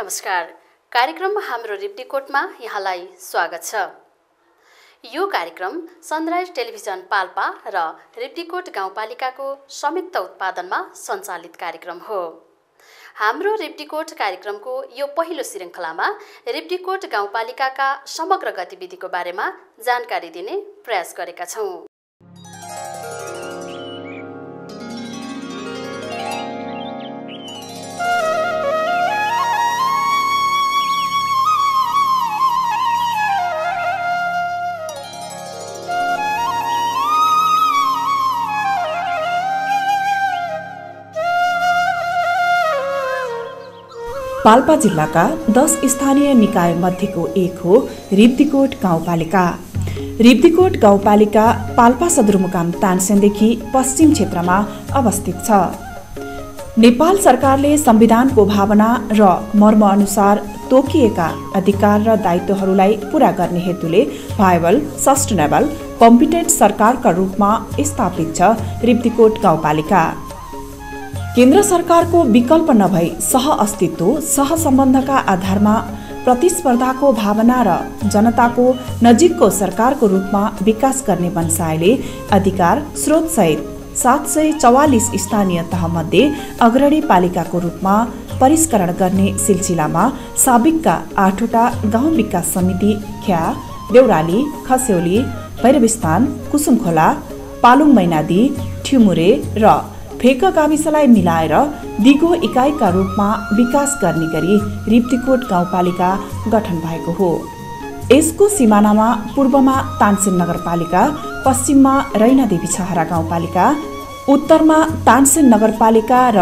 नमस्कार। कार्यक्रम हाम्रो रिप्टिकोटमा यहाँलाई स्वागत छ। यो कार्यक्रम सनराइज टेलिभिजन पाल्पा र रिप्टिकोट गाउँपालिकाको संयुक्त उत्पादनमा सञ्चालित कार्यक्रम हो। हाम्रो रिप्टिकोट कार्यक्रमको यो पहिलो श्रृङ्खलामा रिप्टिकोट गाउँपालिकाका समग्र गतिविधिको बारेमा जानकारी दिने प्रयास गरेका छौँ। पाल्पा जिल्लाका 10 स्थानीय निकाय मध्येको एक हो रिप्टिकोट गाउँपालिका। रिप्टिकोट गाउँपालिका पाल्पा सदरमुकाम तानसेनदेखि पश्चिम क्षेत्रमा अवस्थित छ। नेपाल सरकारले संविधानको भावना र मर्म अनुसार तोकिएका अधिकार र दायित्वहरूलाई पूरा गर्ने हेतुले भायबल, सस्टेनेबल, कम्पिटेन्ट सरकारका रूपमा स्थापित छ रिप्टिकोट गाउँपालिका। केन्द्र सरकारको विकल्प नभई सह-अस्तित्व, सह-सम्बन्धका आधारमा प्रतिस्पर्धाको भावना र जनताको नजिकको सरकारको रूपमा विकास गर्ने भन्सायले अधिकार स्रोतसहित 744 स्थानीय तहमध्ये अग्रणी पालिकाको रूपमा परिष्करण गर्ने सिलसिलामा साबिकका 8वटा गाउँ विकास समिति ख्या, देउराली, खस्यौली, भैरवस्थान, कुसुमखोला, पालुङ मैनादी, ठिमुरे र फेक गाविसलाई मिलाएर दिगो इकाइका रूपमा विकास गर्ने गरी रिप्टिकोट गाउँपालिका गठन भएको हो। यसको सिमानामा पूर्वमा तानसेन नगरपालिका, पश्चिममा रैनादेवी छहरा गाउँपालिका, उत्तरमा तानसेन नगरपालिका र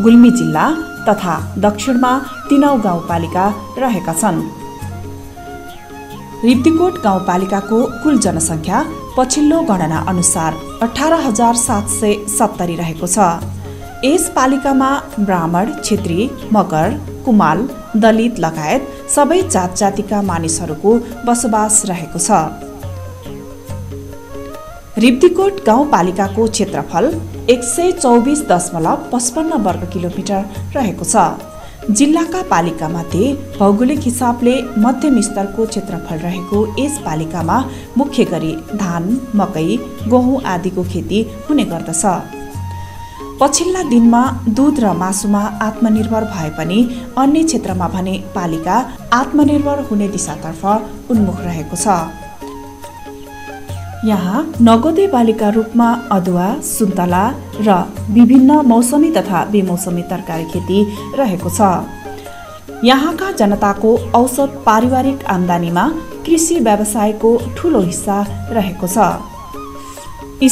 गुल्मी जिल्ला तथा दक्षिणमा तिनौ गाउँपालिका रहेका छन्। रिप्टिकोट गाउँपालिकाको कुल जनसङ्ख्या पछिल्लो गणना अनुसार 18,770 रहेको छ। यस पालिकामा ब्राह्मण, क्षेत्री, मगर, कुमाल, दलित लगायत सबै जात जातिका मानिसहरूको बसोबास रहेको छ। रिप्टिकोट गाउँपालिकाको क्षेत्रफल 124.55 वर्ग किलोमिटर रहेको छ। जिल्लाका पालिका मध्ये भौगोलिक हिसाबले मध्यम स्तरको क्षेत्रफल रहेको यस पालिकामा मुख्य गरी धान, मकै, गहुँ आदिको खेती हुने गर्दछ। पछिल्ला दिनमा दूध र मासुमा आत्मनिर्भर भए पनि अन्य क्षेत्रमा भने पालिका आत्मनिर्भर हुने दिशातर्फ उन्मुख रहेको छ। यहाँ नगदे बालीका रूपमा अदुवा, सुन्तला र विभिन्न मौसमी तथा बेमौसमी तरकारी खेती रहेको छ। यहाँका जनताको औसत पारिवारिक आम्दानीमा कृषि व्यवसायको ठूलो हिस्सा रहेको छ।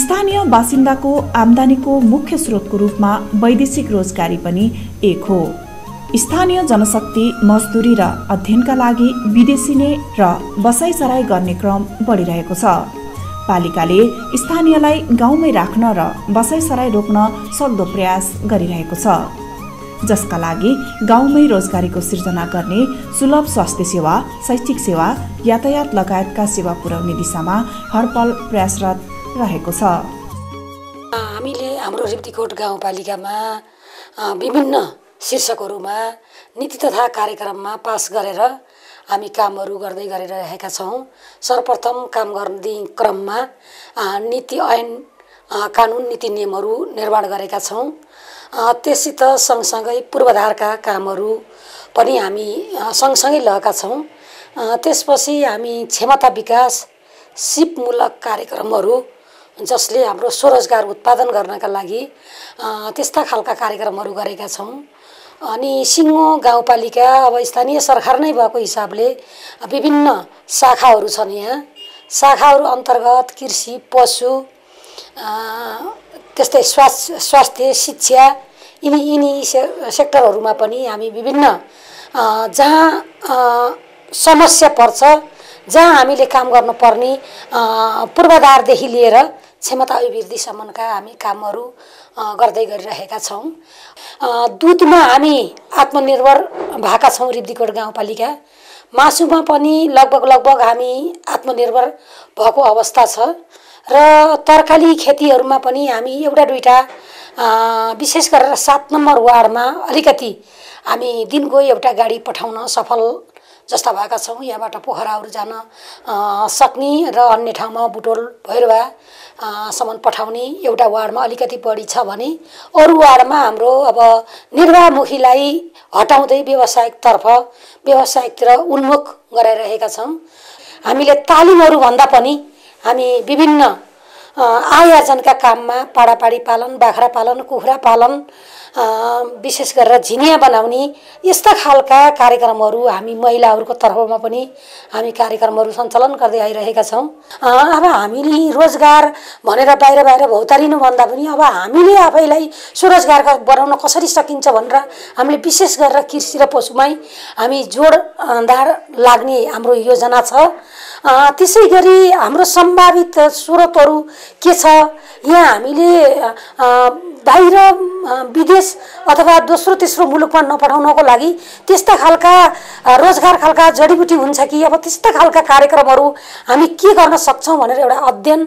स्थानीय बासिन्दाको आम्दानीको मुख्य स्रोतको रूपमा वैदेशिक रोजगारी पनि एक हो। स्थानीय जनशक्ति मजदुरी र अध्ययनका लागि विदेशिने र बसाइसराई गर्ने क्रम बढिरहेको छ। पालिकाले स्थानीयलाई गाउँमै राख्न र बसाइसराई रोक्न सक्दो प्रयास गरिरहेको छ, जसका लागि गाउँमै रोजगारीको सिर्जना गर्ने सुलभ स्वास्थ्य सेवा, शैक्षिक सेवा, यातायात लगायतका सेवा पुर्याउने दिशामा हरपल प्रयासरत रहेको छ। हामीले हाम्रो रिप्टिकोट गाउँपालिकामा विभिन्न शीर्षकहरूमा नीति तथा कार्यक्रममा पास गरेर हामी कामहरू गर्दै गरिरहेका छौँ। सर्वप्रथम काम गर्ने क्रममा नीति ऐन कानुन नीति नियमहरू निर्माण गरेका छौँ। त्यससित सँगसँगै पूर्वाधारका कामहरू पनि हामी सँगसँगै लगाएका छौँ। त्यसपछि हामी क्षमता विकास सिपमूलक कार्यक्रमहरू जसले हाम्रो स्वरोजगार उत्पादन गर्नका लागि त्यस्ता खालका कार्यक्रमहरू गरेका छौँ। अनि सिङ्गो गाउँपालिका अब स्थानीय सरकार नै भएको हिसाबले विभिन्न शाखाहरू छन्। यहाँ शाखाहरू अन्तर्गत कृषि, पशु, त्यस्तै स्वास्थ्य, शिक्षा यिनी सेक्टरहरूमा पनि हामी विभिन्न जहाँ समस्या पर्छ, जहाँ हामीले काम गर्नुपर्ने पूर्वाधारदेखि लिएर क्षमता अभिवृद्धिसम्मका हामी कामहरू गर्दै गरिरहेका छौँ। दुधमा हामी आत्मनिर्भर भएका छौँ रिप्टिकोट गाउँपालिका। मासुमा पनि लगभग हामी आत्मनिर्भर भएको अवस्था छ र तरकारी खेतीहरूमा पनि हामी एउटा दुईटा विशेष गरेर 7 नम्बर वार्डमा अलिकति हामी दिनको एउटा गाडी पठाउन सफल जस्ता भएका छौँ। यहाँबाट पोखराहरू जान सक्ने र अन्य ठाउँमा बुटोल भैरवा सम्म पठाउने एउटा वार्डमा अलिकति बढी छ भने अरू वार्डमा हाम्रो अब निर्वाहमुखीलाई हटाउँदै व्यावसायिकतिर उन्मुख गराइरहेका छौँ। हामीले तालिमहरू भन्दा पनि हामी विभिन्न आयोजनका काममा पाडापाडी पालन, बाख्रा पालन, कुखुरा पालन, विशेष गरेर झिनिया बनाउने यस्ता खालका कार्यक्रमहरू हामी महिलाहरूको तर्फमा पनि हामी कार्यक्रमहरू सञ्चालन गर्दै आइरहेका छौँ। अब हामीले रोजगार भनेर बाहिर भौतारिनुभन्दा पनि अब हामीले आफैलाई स्वरोजगारका बनाउन कसरी सकिन्छ भनेर हामीले विशेष गरेर कृषि र पशुमै हामी जोडदार लाग्ने हाम्रो योजना छ। त्यसै गरी हाम्रो सम्भावित स्रोतहरू के छ, यहाँ हामीले बाहिर विदेश अथवा दोस्रो तेस्रो मुलुकमा नपठाउनको लागि त्यस्ता खालका रोजगार खालका जडीबुटी हुन्छ कि अब त्यस्ता खालका कार्यक्रमहरू हामी के गर्न सक्छौँ भनेर एउटा अध्ययन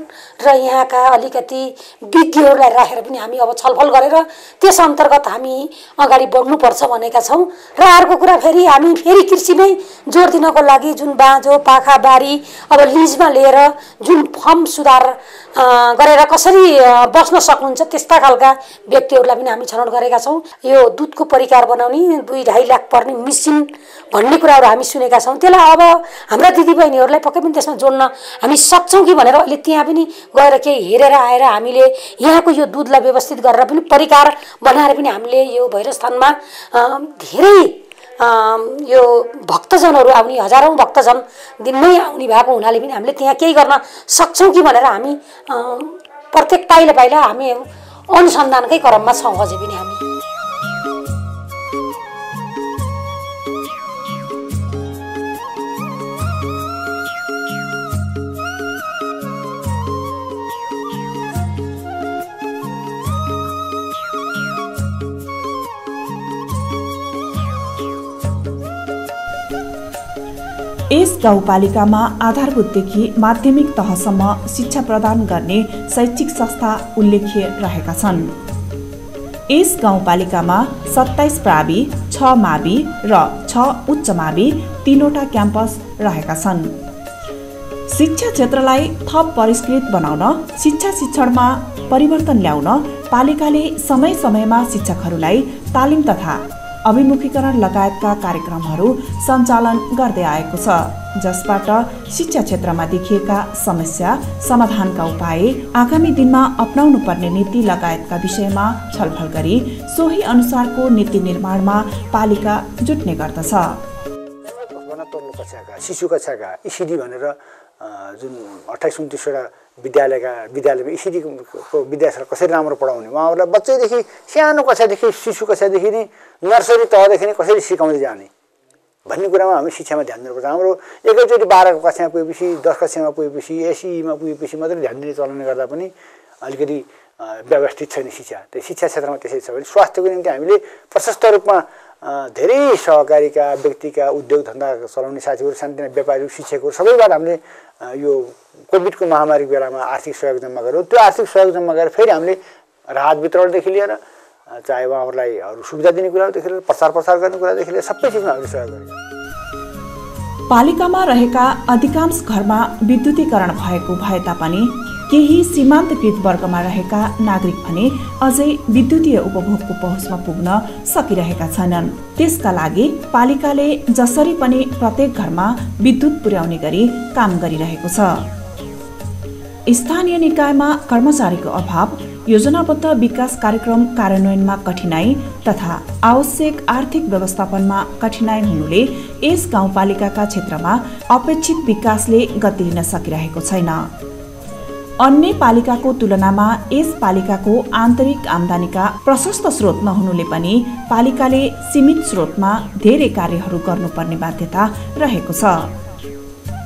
र यहाँका अलिकति विज्ञहरूलाई राखेर पनि हामी अब छलफल गरेर त्यस अन्तर्गत हामी अगाडि बढ्नुपर्छ भनेका छौँ। र अर्को कुरा हामी फेरि कृषिमै जोड दिनको लागि जुन बाँझो पाखा बारी अब लिजमा लिएर जुन फर्म सुधार गरेर कसरी बस्न सक्नुहुन्छ त्यस्ता खालका व्यक्तिहरूलाई पनि हामी छनौट गरेका छौँ। यो दुधको परिकार बनाउने 2-2.5 लाख पर्ने मिसिन भन्ने कुराहरू हामी सुनेका छौँ। त्यसलाई अब हाम्रा दिदीबहिनीहरूलाई पक्कै पनि त्यसमा जोड्न हामी सक्छौँ कि भनेर अहिले त्यहाँ पनि गएर केही हेरेर आएर हामीले यहाँको यो दुधलाई व्यवस्थित गरेर पनि परिकार बनाएर पनि हामीले यो भैरवस्थानमा धेरै यो भक्तजनहरू आउने हजारौँ भक्तजन दिनमै आउने भएको हुनाले पनि हामीले त्यहाँ केही गर्न सक्छौँ कि भनेर हामी प्रत्येक पाइला हामी अनुसन्धानकै क्रममा छौँ अझै पनि हामी। यस गाउँपालिकामा आधारभूतदेखि माध्यमिक तहसम्म शिक्षा प्रदान गर्ने शैक्षिक संस्था उल्लेख्य रहेका छन्। यस गाउँपालिकामा 27 प्रावि, 6 मावि र 6 उच्च मावि 3वटा क्याम्पस रहेका छन्। शिक्षा क्षेत्रलाई थप परिष्कृत बनाउन, शिक्षणमा परिवर्तन ल्याउन पालिकाले समय समयमा शिक्षकहरूलाई तालिम तथा अभिमुखीकरण लगायतका कार्यक्रमहरू सञ्चालन गर्दै आएको छ, जसबाट शिक्षा क्षेत्रमा देखिएका समस्या समाधानका उपाय, आगामी दिनमा अपनाउनु पर्ने नीति लगायतका विषयमा छलफल गरी सोही अनुसारको नीति निर्माणमा पालिका जुट्ने गर्दछ। शिशु कक्षाका इसिडी भनेर जुन 28-29वटा विद्यालयमा इसिडीको विद्यार्थीलाई कसरी राम्रो पढाउने, उहाँहरूलाई बच्चैदेखि सानो कक्षादेखि शिशु कक्षादेखि नै नर्सरी तहदेखि नै कसरी सिकाउँदै जाने भन्ने कुरामा हामी शिक्षामा ध्यान दिनुपर्छ। हाम्रो एकैचोटि 12 कक्षामा पुगेपछि 10 कक्षामा पुगेपछि एसईमा पुगेपछि मात्रै ध्यान दिने चलनले गर्दा पनि अलिकति व्यवस्थित छैन शिक्षा। त्यो शिक्षा क्षेत्रमा त्यसै छ भने स्वास्थ्यको निम्ति हामीले प्रशस्त रूपमा धेरै सहकारीका व्यक्तिका उद्योग धन्दा चलाउने साथीहरू, सानोतिनो व्यापारी, शिक्षकहरू सबैबाट हामीले यो कोभिडको महामारीको बेलामा आर्थिक सहयोग जम्मा गर्यौँ। त्यो आर्थिक सहयोग जम्मा गरेर फेरि हामीले राहत वितरणदेखि लिएर चाहे उहाँहरूलाई सुविधा दिने कुरादेखि लिएर प्रचार गर्ने कुरादेखि लिएर सबै चिजमा हामीले सहयोग गरेका। पालिकामा रहेका अधिकांश घरमा विद्युतीकरण भएको भए तापनि केही सीमान्तकृत वर्गमा रहेका नागरिक भने अझै विद्युतीय उपभोगको पहुँचमा पुग्न सकिरहेका छैनन्। त्यसका लागि पालिकाले जसरी पनि प्रत्येक घरमा विद्युत पुर्याउने गरी काम गरिरहेको छ। स्थानीय निकायमा कर्मचारीको अभाव, योजनाबद्ध विकास कार्यक्रम कार्यान्वयनमा कठिनाई तथा आवश्यक आर्थिक व्यवस्थापनमा कठिनाई हुनुले यस गाउँपालिकाका क्षेत्रमा अपेक्षित विकासले गति लिन सकिरहेको छैन। अन्य पालिकाको तुलनामा यस पालिकाको आन्तरिक आम्दानीका प्रशस्त स्रोत नहुनुले पनि पालिकाले सीमित स्रोतमा धेरै कार्यहरू गर्नुपर्ने बाध्यता रहेको छ।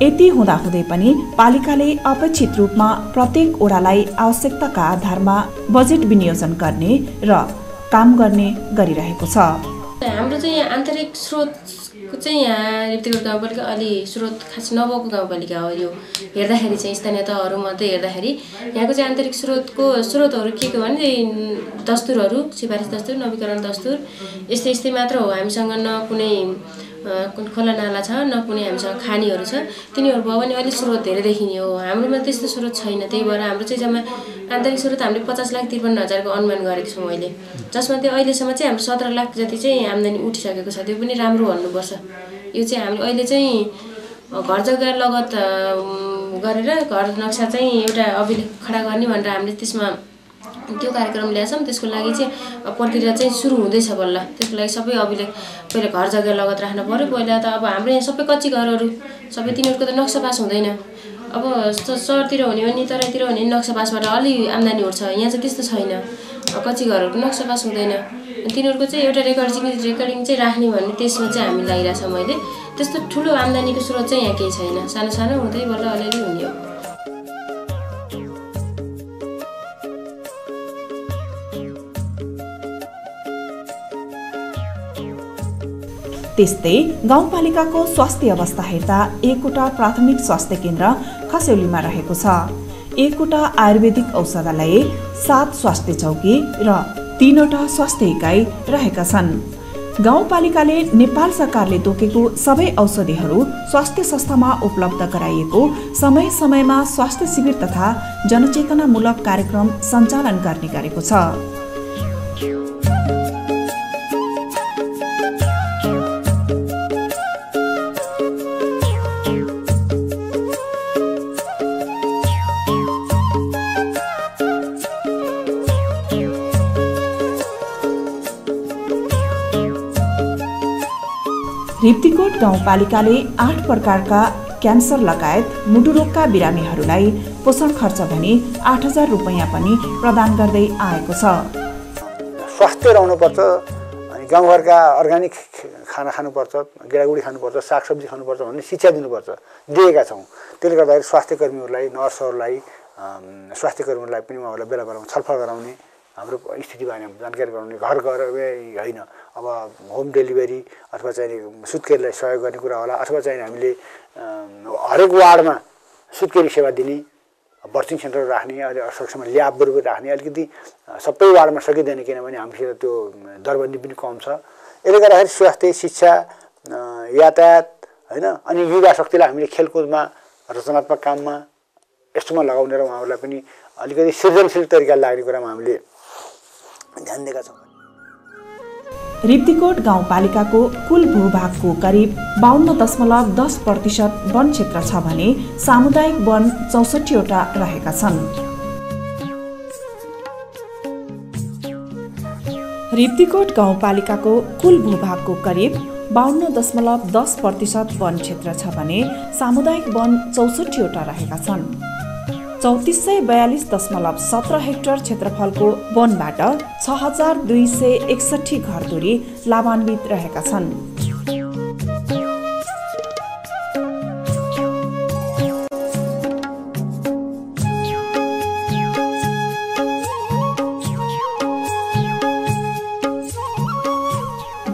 यति हुँदाहुँदै पनि पालिकाले अपेक्षित रूपमा प्रत्येक ओडालाई आवश्यकताका आधारमा बजेट विनियोजन गर्ने र काम गर्ने गरिरहेको छ। हाम्रो चाहिँ यहाँ आन्तरिक स्रोत चाहिँ यहाँ रिप्तीकोट गाउँपालिका अलि स्रोत खास नभएको गाउँपालिका हो। यो हेर्दाखेरि चाहिँ स्थानीय तहहरू मात्रै हेर्दाखेरि यहाँको चाहिँ आन्तरिक स्रोतहरू के भने दस्तुरहरू, सिफारिस दस्तुर, नवीकरण दस्तुर यस्तै मात्र हो। हामीसँग न कुनै खोला नाला छ, न कुनै हामीसँग खानीहरू छ। तिनीहरू भयो भने अलिक स्रोत धेरै देखिने हो। हाम्रोमा त्यस्तो स्रोत छैन। त्यही भएर हाम्रो चाहिँ जम्मा आन्तरिक स्रोत हामीले 50,53,000 को अनुमान गरेको छौँ अहिले, जसमा त्यो अहिलेसम्म चाहिँ हाम्रो 17 लाख जति चाहिँ आम्दानी उठिसकेको छ। त्यो पनि राम्रो भन्नुपर्छ। यो चाहिँ हामीले अहिले चाहिँ घर जग्गा लगत गरेर घर नक्सा चाहिँ एउटा अभिलेख खडा गर्ने भनेर हामीले त्यसमा त्यो कार्यक्रम ल्याएछौँ। त्यसको लागि चाहिँ प्रक्रिया चाहिँ सुरु हुँदैछ बल्ल। त्यसको लागि सबै अभिलेख पहिला घर जग्गा लगत राख्नु पर्यो। पहिला त अब हाम्रो यहाँ सबै कच्ची घरहरू सबै तिनीहरूको त नक्सा पास हुँदैन। अब सहरतिर हुने भने तराईतिर हुने नक्सा पासबाट अलि आम्दानी उठ्छ। यहाँ चाहिँ त्यस्तो छैन। कच्ची घरहरूको नक्सा पास हुँदैन। तिनीहरूको चाहिँ एउटा रेकर्डिङ चाहिँ राख्ने भन्ने त्यसमा चाहिँ हामी लागिरहेछ। मैले त्यस्तो ठुलो आम्दानीको स्रोत चाहिँ यहाँ केही छैन। सानो सानो हुँदै बल्ल अलिअलि हुने हो। त्यस्तै गाउँपालिकाको स्वास्थ्य अवस्था हेर्दा एकवटा प्राथमिक स्वास्थ्य केन्द्र खसेउलीमा रहेको छ, एकवटा आयुर्वेदिक औषधालय, 7 स्वास्थ्य चौकी र 3वटा स्वास्थ्य इकाइ रहेका छन्। गाउँपालिकाले नेपाल सरकारले तोकेको सबै औषधिहरू स्वास्थ्य संस्थामा उपलब्ध गराइएको, समय समयमा स्वास्थ्य शिविर तथा जनचेतनामूलक कार्यक्रम सञ्चालन गर्ने गरेको छ। रिप्तीकोट गाउँपालिकाले 8 प्रकारका क्यान्सर लगायत मुटुरोगका बिरामीहरूलाई पोषण खर्च भने 8,000 रुपैयाँ पनि प्रदान गर्दै आएको छ। स्वास्थ्य रहनुपर्छ अनि गाउँघरका अर्ग्यानिक खाना खानुपर्छ, गेडागुडी खानुपर्छ, सागसब्जी खानुपर्छ भन्ने शिक्षा दिनुपर्छ, दिएका छौँ। त्यसले गर्दाखेरि स्वास्थ्य कर्मीहरूलाई, नर्सहरूलाई, स्वास्थ्य कर्मीहरूलाई पनि उहाँहरूलाई बेला बेलामा छलफल गराउने, हाम्रो स्थिति बारेमा जानकारी गराउने, घर होइन अब होम डेलिभरी अथवा चाहिँ सुत्केरीलाई सहयोग गर्ने कुरा होला, अथवा चाहिँ हामीले हरेक वार्डमा सुत्केरी सेवा दिने, बर्थिङ सेन्टर राख्ने, अहिले सकेसम्म ल्याबहरू राख्ने, अलिकति सबै वार्डमा सकिँदैन किनभने हामीसित त्यो दरबन्दी पनि कम छ। यसले गर्दाखेरि स्वास्थ्य, शिक्षा, यातायात होइन अनि युवा शक्तिलाई हामीले खेलकुदमा, रचनात्मक काममा यस्तोमा लगाउने र उहाँहरूलाई पनि अलिकति सृजनशील तरिकाले लाग्ने कुरामा हामीले ध्यान दिएका छौँ। रिप्तीकोट गाउँपालिकाको कुल भूभागको करिब 52.10% वन क्षेत्र छ भने सामुदायिक वन 64वटा रहेका छन्। रिप्तीकोट गाउँपालिकाको कुल भूभागको करिब 52.10% वन क्षेत्र छ भने सामुदायिक वन 64वटा रहेका छन्। 3442.17 हेक्टर क्षेत्रफलको वनबाट 6261 घरधुरी लाभान्वित रहेका छन्।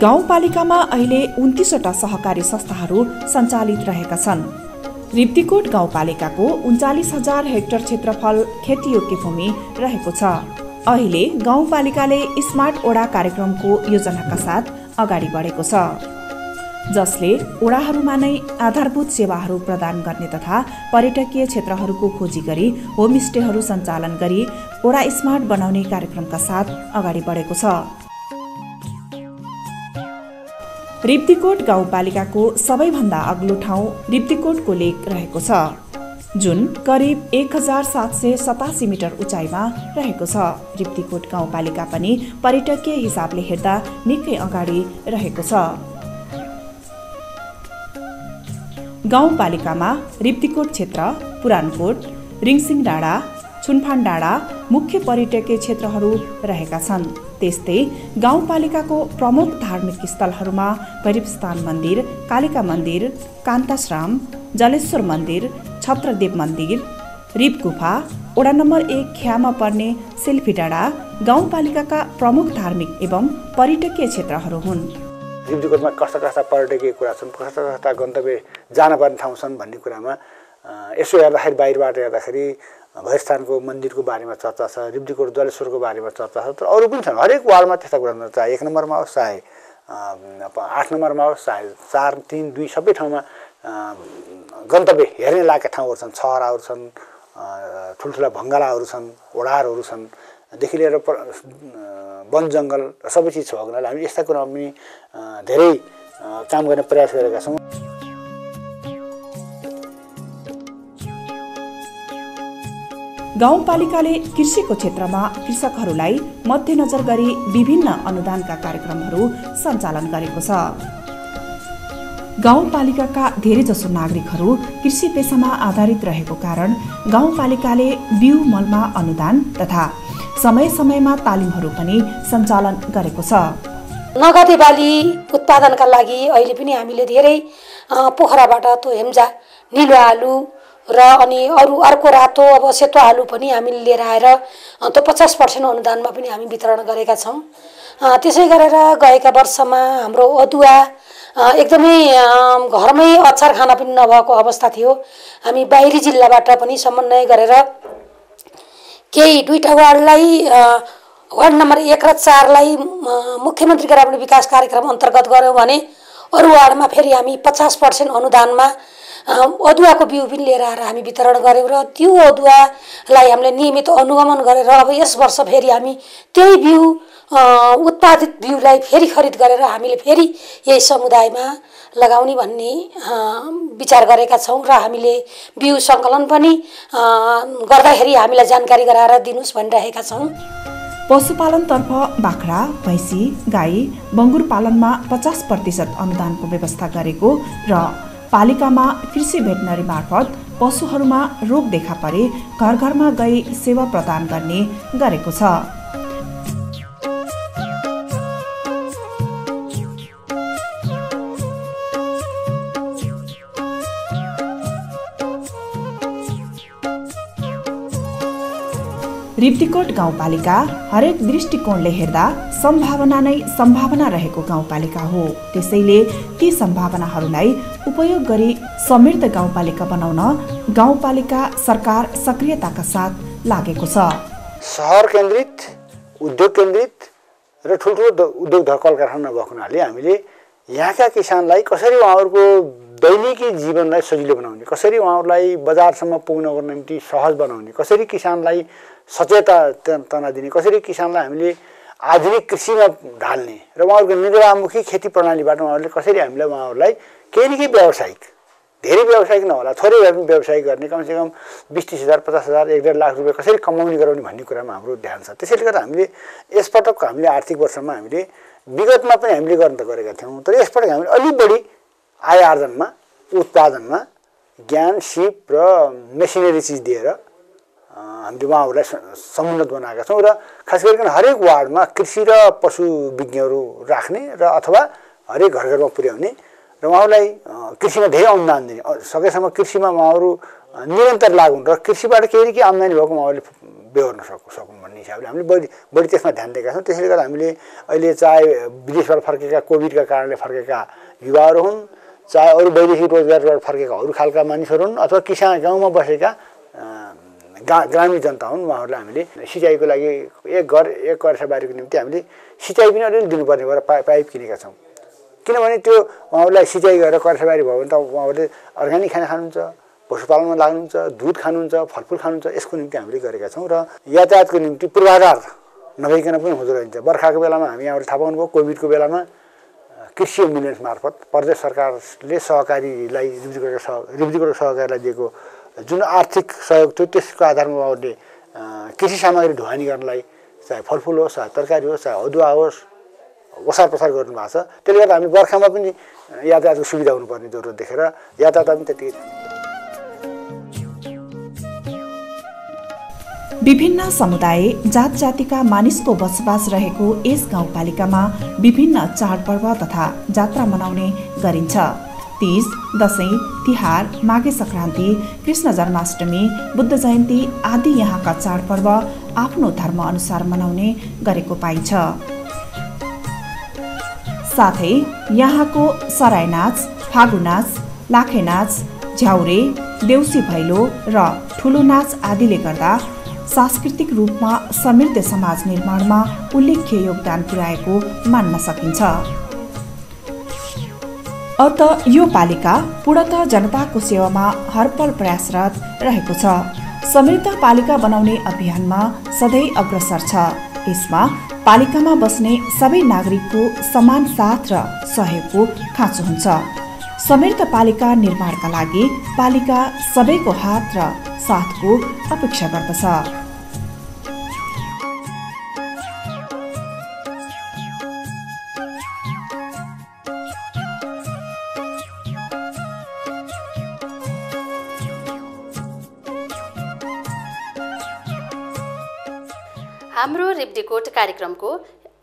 गाउँपालिकामा अहिले 29वटा सहकारी संस्थाहरू सञ्चालित रहेका छन्। रिप्तीकोट गाउँपालिकाको 39,000 हेक्टर क्षेत्रफल खेतीयोग्य भूमि रहेको छ। अहिले गाउँपालिकाले स्मार्ट ओडा कार्यक्रमको योजनाका साथ अगाडि बढेको छ, जसले ओडाहरूमा नै आधारभूत सेवाहरू प्रदान गर्ने तथा पर्यटकीय क्षेत्रहरूको खोजी गरी होमस्टेहरू सञ्चालन गरी ओडा स्मार्ट बनाउने कार्यक्रमका साथ अगाडि बढेको छ। रिप्तीकोट गाउँपालिकाको सबैभन्दा अग्लो ठाउँ रिप्तीकोटको लेक रहेको छ, जुन करिब 1787 मिटर उचाइमा रहेको छ। रिप्तीकोट गाउँपालिका पनि पर्यटकीय हिसाबले हेर्दा निकै अगाडि रहेको छ। गाउँपालिकामा रिप्तीकोट क्षेत्र, पुरानकोट, रिङसिङ डाँडा, छुनफान डाँडा मुख्य पर्यटकीय क्षेत्रहरू रहेका छन्। त्यस्तै गाउँपालिकाको प्रमुख धार्मिक स्थलहरूमा गरीबस्थान मन्दिर, कालिका मन्दिर, कान्ताश्राम, जलेश्वर मन्दिर, छत्रदेव मन्दिर, रिप गुफा, वडा नम्बर 1 ख्यामा पर्ने सेल्फी डाँडा गाउँपालिकाका प्रमुख धार्मिक एवं पर्यटकीय क्षेत्रहरू हुन्। रिब्दीकोटमा कस्ता कस्ता पर्यटकीय कुरा छन्, कस्ता कस्ता गन्तव्य जानपर्ने ठाउँ छन् भन्ने कुरामा यसो हेर्दाखेरि बाहिरबाट हेर्दाखेरि भैरस्थानको मन्दिरको बारेमा चर्चा छ, रिब्दीकोट जलेश्वरको बारेमा चर्चा छ, तर अरू पनि छन्। हरेक वार्डमा त्यस्ता कुरा हुन्छ, चाहे 1 नम्बरमा होस्, चाहे 8 नम्बरमा होस्, चाहे 4, 3, 2 सबै ठाउँमा गन्तव्य हेर्ने लायकका ठाउँहरू छन्, छहराहरू छन्, ठुल्ठुला भङ्गालाहरू छन्, ओडारहरू छन्, देखि लिएर वन जङ्गल सबै चिज छ भएको हुनाले हामी यस्ता कुरामा पनि धेरै काम गर्ने प्रयास गरेका छौँ। गाउँपालिकाले कृषिको क्षेत्रमा कृषकहरूलाई मध्यनजर गरी विभिन्न अनुदानका कार्यक्रमहरू सञ्चालन गरेको छ। गाउँपालिकाका धेरैजसो नागरिकहरू कृषि पेसामा आधारित रहेको कारण गाउँपालिकाले बिउ मलमा अनुदान तथा समय समयमा तालिमहरू पनि सञ्चालन गरेको छ। नगदे बाली उत्पादनका लागि अहिले पनि हामीले धेरै पोखराबाट त्यो हेम्जा निलो आलु र अनि अर्को रातो अब सेतो आलु पनि हामीले लिएर आएर त्यो 50% अनुदानमा पनि हामी वितरण गरेका छौँ। त्यसै गरेर गएका वर्षमा हाम्रो अदुवा एकदमै घरमै अचार खान पनि नभएको अवस्था थियो। हामी बाहिरी जिल्लाबाट पनि समन्वय गरेर केही 2टा वार्डलाई वार्ड नम्बर 1 र 4 लाई मुख्यमन्त्री ग्रामीण विकास कार्यक्रम अन्तर्गत गऱ्यौँ भने अरू वार्डमा फेरि हामी 50% अनुदानमा अदुवाको बिउ पनि लिएर आएर हामी वितरण गऱ्यौँ र त्यो अदुवालाई हामीले नियमित अनुगमन गरेर अब यस वर्ष फेरि हामी त्यही बिउ उत्पादित बिउलाई फेरि खरिद गरेर हामीले फेरि यही समुदायमा लगाउने भन्ने विचार गरेका छौँ र हामीले बिउ सङ्कलन पनि गर्दाखेरि हामीलाई जानकारी गराएर दिनुस् भनिरहेका छौँ। पशुपालनतर्फ बाख्रा, भैँसी, गाई, बङ्गुर पालनमा 50% अनुदानको व्यवस्था गरेको र पालिकामा कृषि भेटनरी मार्फत पशुहरूमा रोग देखा परे घर घरमा गई सेवा प्रदान गर्ने गरेको छ। रिब्दीकोट गाउँपालिका हरेक दृष्टिकोणले हेर्दा सम्भावना नै सम्भावना रहेको गाउँपालिका हो। त्यसैले ती सम्भावनाहरूलाई उपयोग गरी समृद्ध गाउँपालिका बनाउन गाउँपालिका सरकार सक्रियताका साथ लागेको छ। सहर केन्द्रित, उद्योग केन्द्रित र ठुल्ठुलो उद्योग कल कारखाना भएको हुनाले हामीले यहाँका किसानलाई कसरी उहाँहरूको दैनिकी जीवनलाई सजिलो बनाउने, कसरी उहाँहरूलाई बजारसम्म पुग्नको निम्ति सहज बनाउने, कसरी किसानलाई सचेतना दिने, कसरी किसानलाई हामीले आधुनिक कृषिमा ढाल्ने र उहाँहरूको निर्वाहमुखी खेती प्रणालीबाट उहाँहरूले कसरी हामीलाई उहाँहरूलाई केही न केही व्यावसायिक, धेरै व्यावसायिक नहोला, थोरै भए पनि व्यवसाय गर्ने, कमसेकम 20-30 हजार 50 हजार 1.5 लाख रुपियाँ कसरी कमाउने गराउने भन्ने कुरामा हाम्रो ध्यान छ। त्यसैले गर्दा हामीले यसपटक हामीले आर्थिक वर्षमा हामीले विगतमा पनि हामीले गर्न त गरेका थियौँ, तर यसपटक हामीले अलिक बढी आय आर्जनमा, उत्पादनमा ज्ञान, सिप र मेसिनरी चिज दिएर हामीले उहाँहरूलाई समुन्नत बनाएका छौँ र खास गरिकन हरेक वार्डमा कृषि र पशु विज्ञहरू राख्ने र अथवा हरेक घर घरमा पुर्याउने र उहाँहरूलाई कृषिमा धेरै अनुदान दिने, सकेसम्म कृषिमा उहाँहरू निरन्तर लागुन् र कृषिबाट केही न केही आम्दानी भएको उहाँहरूले बेहोर्न सकुन् भन्ने हिसाबले हामीले बढी त्यसमा ध्यान दिएका छौँ। त्यसैले गर्दा हामीले अहिले चाहे विदेशबाट फर्केका, कोभिडका कारणले फर्केका युवाहरू हुन्, चाहे अरू वैदेशिक रोजगारबाट फर्केका अरू खालका मानिसहरू हुन्, अथवा किसान गाउँमा बसेका ग्रामीण जनता हुन्, उहाँहरूलाई हामीले सिँचाइको लागि एक वर्षबारीको निम्ति हामीले सिँचाइ पनि अलिअलि दिनुपर्ने भएर पाइप किनेका छौँ। किनभने त्यो उहाँहरूलाई सिँचाइ गरेर वर्षबारी भयो भने त उहाँहरूले अर्ग्यानिक खाना खानुहुन्छ, पशुपालनमा लाग्नुहुन्छ, दुध खानुहुन्छ, फलफुल खानुहुन्छ, यसको निम्ति हामीले गरेका छौँ। र यातायातको निम्ति पूर्वाधार नभइकन पनि हुँदो रहन्छ। बर्खाको बेलामा हामी यहाँबाट थाहा पाउनुभयो, कोभिडको बेलामा कृषि एम्बुलेन्स मार्फत प्रदेश सरकारले सहकारीलाई रिब्दीकोट सहकारीलाई दिएको जुन आर्थिक सहयोग थियो त्यसको आधारमा उहाँहरूले कृषि सामग्री ढुवानी गर्नलाई चाहे फलफुल होस्, चाहे तरकारी होस्, चाहे अदुवा होस्, ओसार पसार गर्नुभएको छ। त्यसले गर्दा हामी बर्खामा पनि यातायातको सुविधा हुनुपर्ने जरुरत देखेर यातायात पनि त्यति। विभिन्न समुदाय जात जातिका मानिसको बसोबास रहेको यस गाउँपालिकामा विभिन्न चाडपर्व तथा जात्रा मनाउने गरिन्छ। तीज, दशैं, तिहार, माघे संक्रान्ति, कृष्ण जन्माष्टमी, बुद्ध जयन्ती आदि यहाँका चाडपर्व आफ्नो धर्म अनुसार मनाउने गरेको पाइन्छ। साथै यहाँको सराय नाच, फागु नाच, लाखे नाच, झ्याउरे, देउसी भैलो र ठुलो नाच आदिले गर्दा सांस्कृतिक रूपमा समृद्ध समाज निर्माणमा उल्लेख्य योगदान पुर्याएको मान्न सकिन्छ। अत यो पालिका पूर्णतः जनताको सेवामा हरपल प्रयासरत रहेको छ। समृद्ध पालिका बनाउने अभियानमा सधैँ अग्रसर छ। यसमा पालिकामा बस्ने सबै नागरिकको समान साथ र सहयोगको खाँचो हुन्छ। समृद्ध पालिका निर्माणका लागि पालिका सबैको हात र साथको अपेक्षा गर्दछ। हाम्रो रिब्दीकोट कार्यक्रमको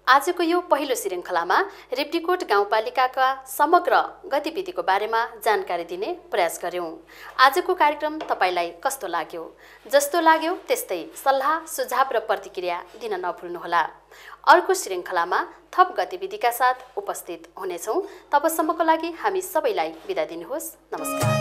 आजको यो पहिलो श्रृङ्खलामा रिब्दीकोट गाउँपालिकाका समग्र गतिविधिको बारेमा जानकारी दिने प्रयास गर्यौं। आजको कार्यक्रम तपाईलाई कस्तो लाग्यो? जस्तो लाग्यो त्यस्तै सल्लाह, सुझाव र प्रतिक्रिया दिन नभुल्नुहोला। अर्को श्रृङ्खलामा थप गतिविधिका साथ उपस्थित हुनेछौं। तबसम्मको लागि हामी सबैलाई बिदा दिनुहोस्। नमस्कार।